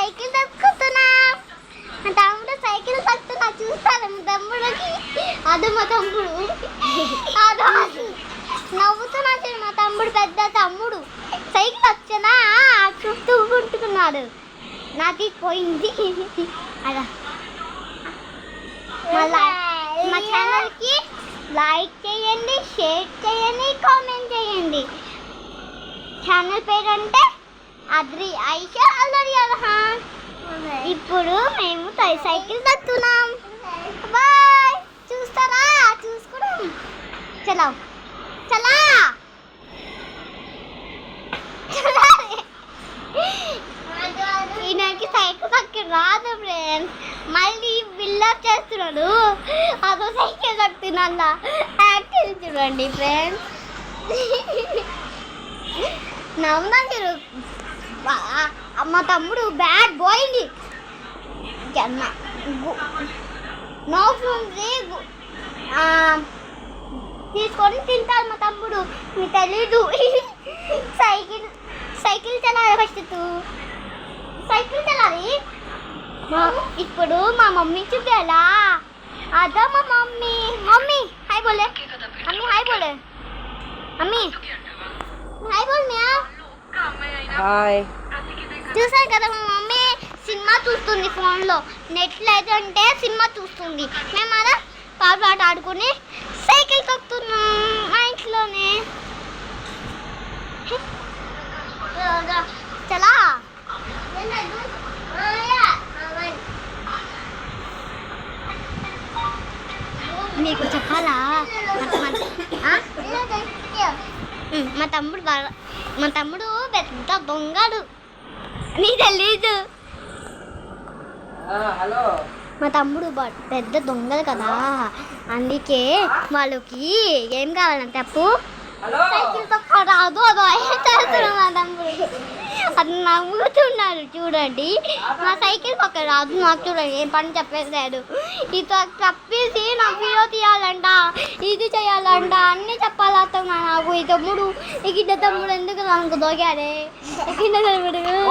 Cycle తక్కుతున్నా. మా తమ్ముడు cycle తక్కుతున్నా చూస్తాను మా తమ్ముడికి. అది మా తమ్ముడు అది నవ్వుతున్నా. మా తమ్ముడు పెద్ద తమ్ముడు సైకిల్ వచ్చనా చూస్తూ ఉంటున్నాడు. నాది పోయింది. అలా మా ఛానల్కి లైక్ చేయండి, షేర్ చేయండి, కామెంట్ చేయండి. ఛానల్ పేరు అంటే అద్రి ఐషా అల్లరి అల్హాన్. ఇప్పుడు మేము సైకిల్ తక్కుతున్నాం. బాయ్. చూస్తారా? చూసుకున్నాం. చలో చలా ఈయనకి సైకిల్ తక్కి రాదు ఫ్రెండ్స్. మళ్ళీ బిల్డప్ చేస్తున్నాడు. అదో సైకిల్ తక్కుతున్నా యాక్టివ్ చూడండి ఫ్రెండ్స్. నవ్వునా చూడు. మా తమ్ముడు బ్యాడ్ బాయ్ని తీసుకొని తింటాడు మా తమ్ముడు. మీకు తెలీదు. సైకిల్ చలాలి ఫస్ట్. సైకిల్ చలాలి. ఇప్పుడు మా మమ్మీ చూపేలా. అదో మా మమ్మీ. మమ్మీ హాయ్ బోలే. మమ్మీ హాయ్ బోలే. మమ్మీ హాయ్ బోల్ మియా. హాయ్. చూసారు కదా మా మమ్మీ సినిమా చూస్తుంది ఫోన్లో. నెట్లో అయితే అంటే సినిమా చూస్తుంది. మేము అలా పాపలు ఆట ఆడుకుని సైకిల్ తొక్కుతున్నాం మా ఇంట్లోనే. చలా మీకు చెప్పాలా? మా తమ్ముడు పెద్ద దొంగడు. నీ తెలీదు. హలో. మా తమ్ముడు పెద్ద దొంగలు కదా, అందుకే వాళ్ళకి ఏం కావాలంటే అప్పు సైకిల్ తొక్క రాదు. అదో చేస్తున్నాడు మా తమ్ముడు. అది నవ్వుతున్నాడు చూడండి. మా సైకిల్ తొక్క రాదు నాకు చూడండి. ఏం పని చెప్పేసాడు. ఇది తప్పేసి నా వీడియో తీయాలంట, ఇది చేయాలంట, అన్నీ చెప్పాలంట నాకు. ఈ తమ్ముడు ఎందుకు నాకు దొరికాడే. తమ్ముడు